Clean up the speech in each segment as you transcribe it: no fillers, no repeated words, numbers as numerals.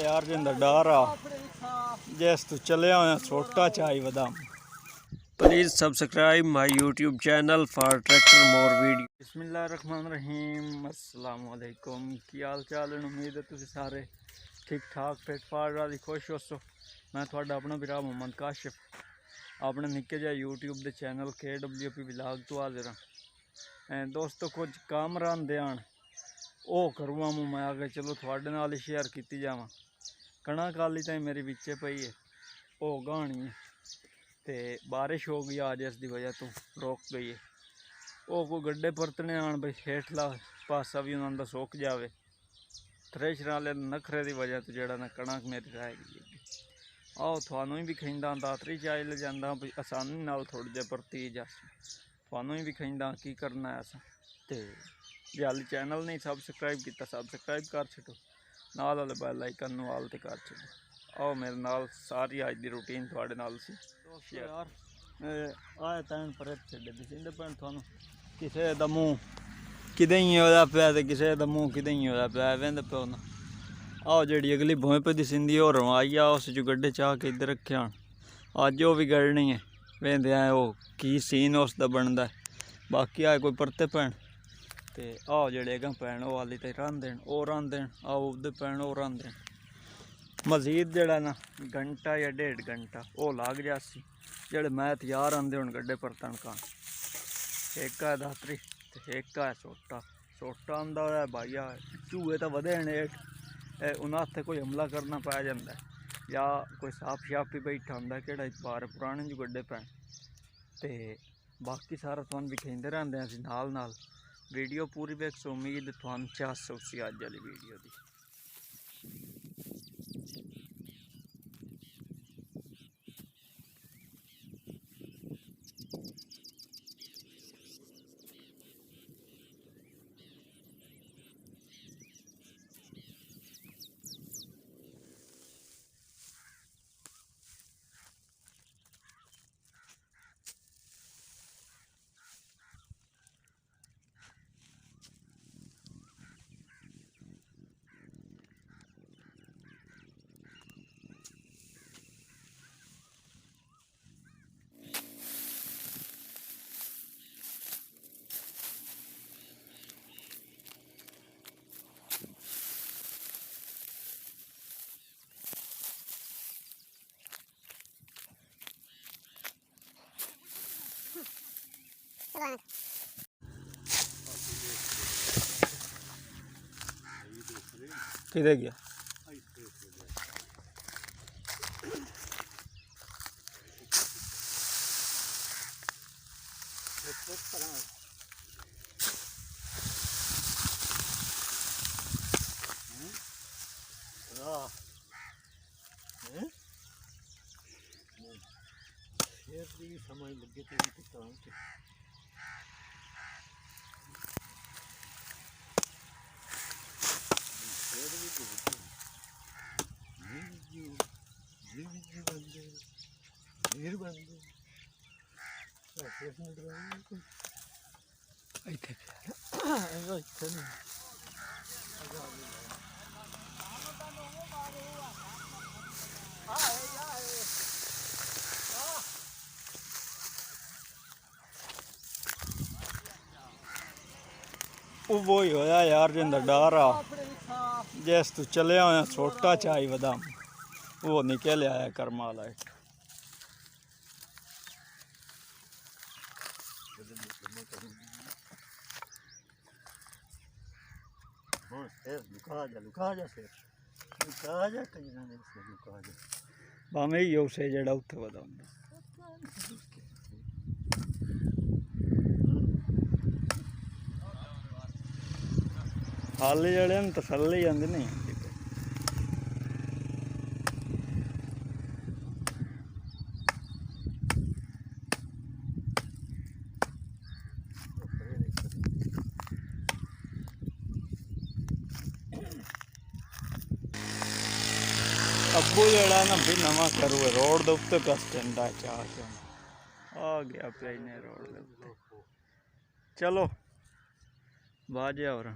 यार जिंदा डर आ जिस तू चलिया होया छोटा चाय बदाम। Please subscribe my YouTube channel for tractor more video. बिस्मिल्लाहिर्रहमानिर्रहीम अस्सलाम वालेकुम। की हाल चाल है? उम्मीद है तुम सारे ठीक ठाक फिट फाट वाली खुश हो। मैं थोड़ा अपना भरा मोहम्मद काशिफ अपने निक्के जिहा यूट्यूब के चैनल KWP व्लॉग तो हाजिर हाँ। दोस्तों कुछ काम रहांदे आन वो करूँ मैं आगे चलो थोड़े नाल शेयर की जावा। कणक हाली ताई मेरी बिच्चे पई है वो गानी है तो बारिश हो गई आज इसकी वजह तो रुक गई है। वो कोई गड्ढे परतने आन बई हेठला पासा भी उन्होंने सुक जाए। थ्रेशर वाले नखरे की वजह तो जरा ना कणक मेरी रह गई है। आओ थानू ही भी खिंदा दातरी चाय ले जाता भी आसानी नाल थोड़ी जी परती जा थानू ही भी खिंदा की करना है असा। तो जे हाली चैनल नहीं सबसक्राइब किया सबसक्राइब कर छो नाल वाले बैल आइकन नूं आल ते कर छो। आओ मेरे नाल सारी अज की रूटीन थोड़े नाल सी यार आए तैन पर छे दिखते पैन थानू किसी का मूँह किदें ही होया पिया ते किसी का मूँह किदें ही होया पिया वेंदे पिओ ना। आओ जी अगली भोए पे दिसंदी और आई आ उस जो गड्ढे चाह के इधर रखे आन अज वो भी गड़नी है वेंदे आए वो की सीन उसका बनता है। बाकी आए कोई परते पैन तो आओ जेड़े अगर पैन वो हाली तक रन देन वो रन देन आओ उधर पैन वो रन देन मजीद जड़ा ना घंटा या 1.5 घंटा वो लग जासी जेड़े मैं तैयार आंदे हूँ गड्ढे परतन का। एक है दातरी तो एक है सोटा सोटा आंदा होया भाईया चूहे तो वधे ने उन्हें हथे कोई हमला करना पै जाता है या कोई साफ शाप भी बैठा होंगे कि बार पुराने जो गड्ढे पैन तो बाकी सारा तुम दिखाते रहते हैं नाल नाल वीडियो पूरी वेख सो उम्मीद तुम चास उसी अज वाली वीडियो की। किधर गया समझ लगे तो वो ही होया यार जिंदा डर आ जिस तू चलिया होया छोटा चाय बदाम वो निकल आया कर्मा वाला। भावें ही उसे जड़ा उत्थे वदा हाले जड़े तसल्ली आंदी नहीं अब्बू जड़ा ना भी नवा करू रोड के उत्ते कस पिंडा चाह आ गया पे रोड के उत्ते। चलो बाजे और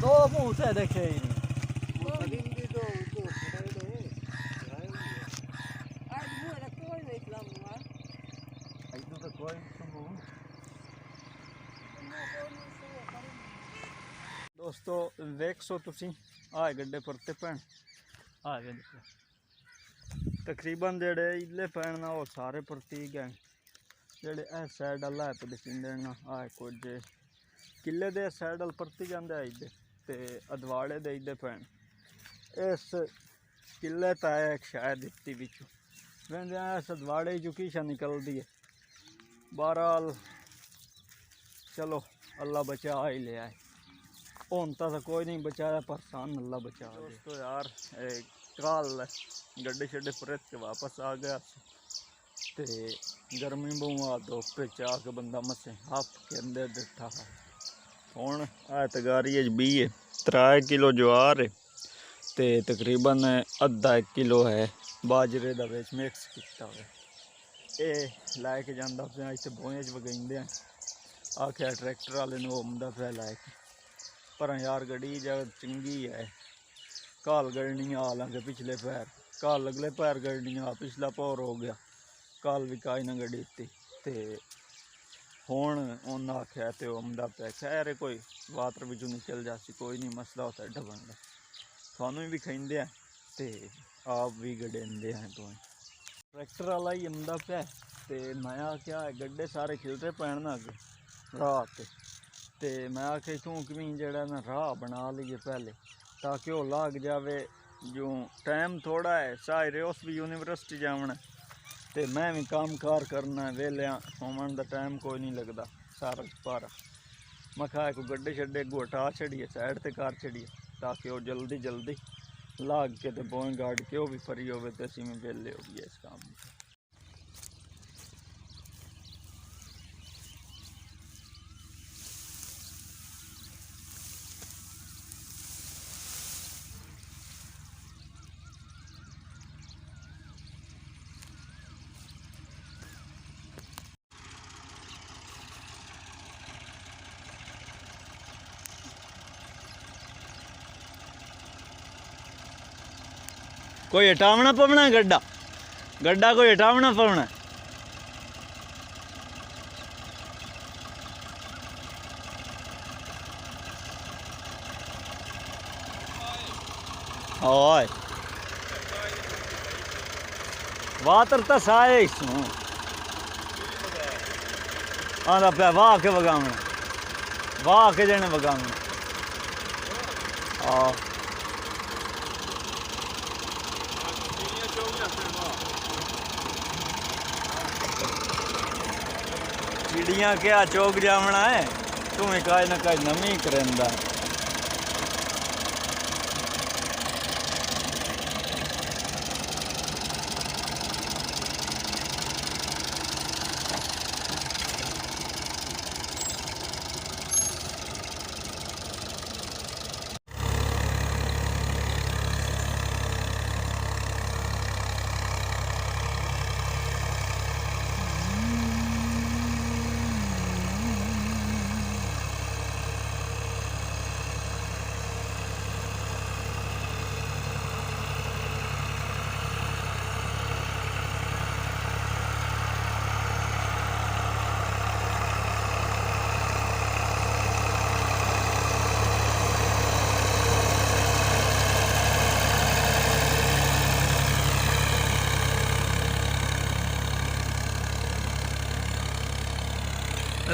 दो मुंह से देखे ही नहीं। दोस्तों देख सो तुसी आए गड्ढे परते पैन आ गए तकरीबन जेड़े इले पैन ना वो सारे परती गए जेड़े ए साइड अल्लाह पे दिखिंदे ना आए कुछ किले दे साइड अल परती जांदे इधे ते अदवाड़े दे इधे पैन इस किले ता एक शायद दित्ती बिचू वेंदे इस अदवाड़े चू किशा निकलदी है बहरहाल चलो अल्लाह बचा ही ले आए होता तो कोई नहीं बचाया पर सान अल्लाह बचा दोस्तों यार कल गड्ढे शड्डे परत के वापस आ गया ते गर्मी बहु आ धुप च आके बंदा मसे हफ के अंदर बैठा है हुण तगारी बी है 3 किलो ज्वार है ते तकरीबन अद्धा 1 किलो है बाजरे का विच मिक्स किया हुआ ये लैके जाता पे इतने बोए च वगाइंदे आख्या ट्रैक्टर वाले ने आंदा पे लैके पर यार गड्डी जगह चंगी है कल गड़नियाँ हालांकि पिछले पैर कल अगले पैर गड़नियाँ पिछला पौर हो गया कल भी काई ना गड्डी थी ते हुण उन्हें आख्या तो आंदा पे खैर कोई वाटर बिचों निकल जासी कोई नहीं मसला होता है ढबन का थानू भी खाइंदे हैं ते आप भी गडेंदे हैं तो ट्रैक्टर वाला ही आंदा पे ते मैं आख्या गड्ढे सारे खिलते पैन ना अगे राह ते मैं आखे तू कमी जड़ा ना राह बना लीए पहले ताकि वो लाग जावे जो टाइम थोड़ा है सारे उस भी यूनिवर्सिटी जावना ते मैं भी काम कार करना वेलिया होवन दा टाइम कोई नहीं लगता सारा पारा मैं खाए को गड्ढे शड्डे गोटा छड़िए साइड ते कार छड़िए ताकि वो जल्दी जल्दी लाग के ते बोएं गाड़ के वो भी फरी होवे ते असीं भी वेले हो गए इस काम में। कोई हटावना पवना गड्ढा गड्ढा कोई हटावना पवना ओए वातर तो साए इसमें आंदा पे वाह के वगावना वाह के जने वगावना हाँ चिड़िया क्या चौक जावना है तुम्हें काई ना काई नमी करेंदा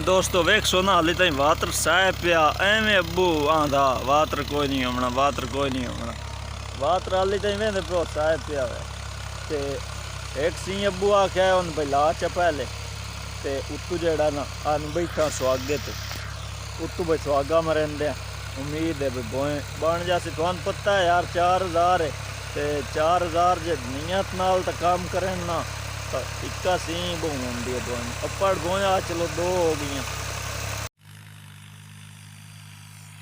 दोस्तों वेख सोना हाली ताई वाटर साए पिया एवें अब्बू आंदा वाटर कोई नहीं होना वाटर कोई नहीं होना वाटर हाली ताई वेंदे पियो साए पिया ते एक सी अब्बू आख्या उन भाई ला चा पहले ते उत्तू जेड़ा ना आन बैठा सुहागे ते उत्तू भाई सुहागा मरेंदे उम्मीद है भाई बोए बन जासी तुहानू पता है यार 4000 है ते 4000 जे नियत नाल तो काम करें ना तो इक्का सी बहु होंदी है बोए अप्पड़ बोए आ चलो 2 हो गई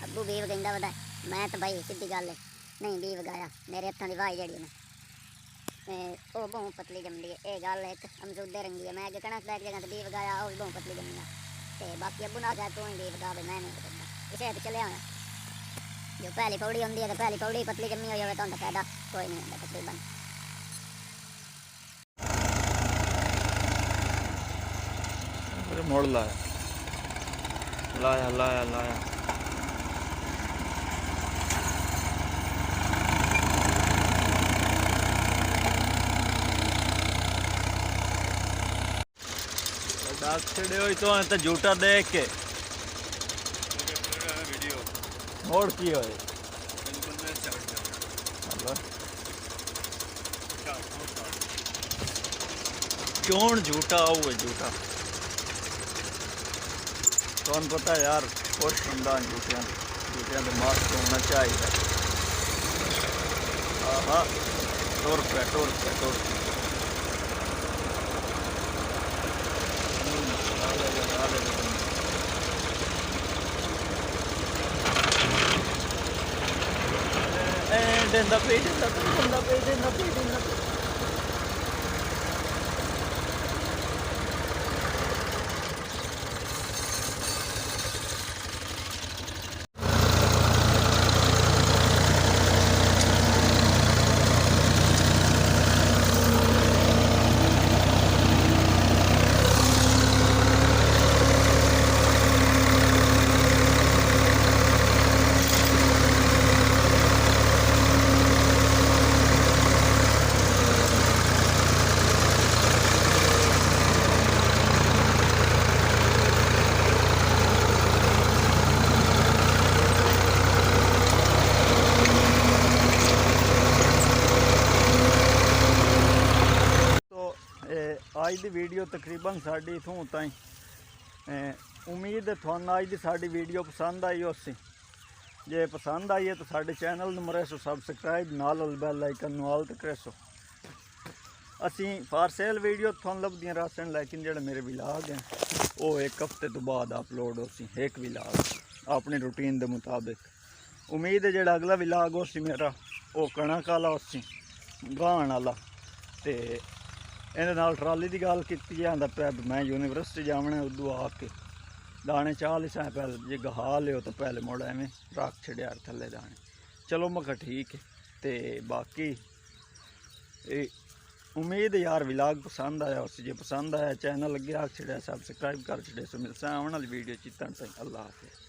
अब्बू भी वगाइंदा वदा मैं तो भाई सीधी गल है नहीं भी वगाया मेरे हत्थों की वाही जड़ी ने वो बहु पतली जमदी है ये गल एक अमरूदे रंगी है मैं अगे कणक बैठ जगह तो भी वगाया वो भी बहु पतली जमी है ते बाकी अब्बू ना कहा तू ही भी वगा मैं नहीं वगांदा इसे चले आना जो पहली पौड़ी होंदी है तो पहली पौड़ी पतली जमी हो जाए तो उनका फायदा कोई नहीं होता तकरीबन। मोड़ लाया लाया लाया लाया डाक छड़े हुई तो झूठा देख के मोड़ की होए क्यों झूठा हुआ झूठा तो पता है यार खुश होंदा झूठिया झूठिया तो मास्क होना चाहिए। हाँ हाँ टोर पे टोर पे टोर पे देंदा पे आज की वीडियो तकरीबन साड़ी इथों ताई उम्मीद है थानू अज की साड़ी वीडियो पसंद आई उसी जे पसंद आई है तो साढ़े चैनल नू मरेसो सबसक्राइब नाल बैल आइकन नाल ते करेसो। असी फार सेल वीडियो थानू लभदियां रासन लेकिन जेड़े मेरे विलाग हैं वो एक हफ्ते तो बाद अपलोड होसी एक विलाग अपनी रूटीन के मुताबिक। उम्मीद है जेड़ा अगला विलाग होसी मेरा वो कणक वाला होसी गाहण वाला ते ਇਹਦੇ ਨਾਲ ਟਰਾਲੀ ਦੀ ਗੱਲ ਕੀਤੀ ਜਾਂਦਾ ਪਿਆ ਮੈਂ ਯੂਨੀਵਰਸਿਟੀ ਜਾਵਣਾ ਉਦੋਂ ਆ ਕੇ ਦਾਣੇ ਚਾਹ ਲਈ ਸਾਂ ਪਹਿਲੇ ਜੇ ਗਹਾ ਲਿਓ ਤਾਂ ਪਹਿਲੇ ਮੁੜ ਐਵੇਂ ਰੱਖ ਛੜਿਆ ਥੱਲੇ ਦਾਣੇ। ਚਲੋ ਮੈਂ ਕਿਹਾ ਠੀਕ ਹੈ ਤੇ ਬਾਕੀ ਇਹ ਉਮੀਦ ਯਾਰ ਵਲੌਗ ਪਸੰਦ ਆਇਆ ਉਸ ਜੇ ਪਸੰਦ ਆਇਆ ਚੈਨਲ ਅੱਗੇ ਰੱਖ ਛੜਿਆ ਸਬਸਕ੍ਰਾइब ਕਰ ਛੜਿਆ। ਸੋ ਮਿਲਸਾਂ ਆਉਣ ਵਾਲੀ ਵੀਡੀਓ ਚ ਤਨ ਤੱਕ ਅੱਲਾਹ ਹਾਫਿਜ਼।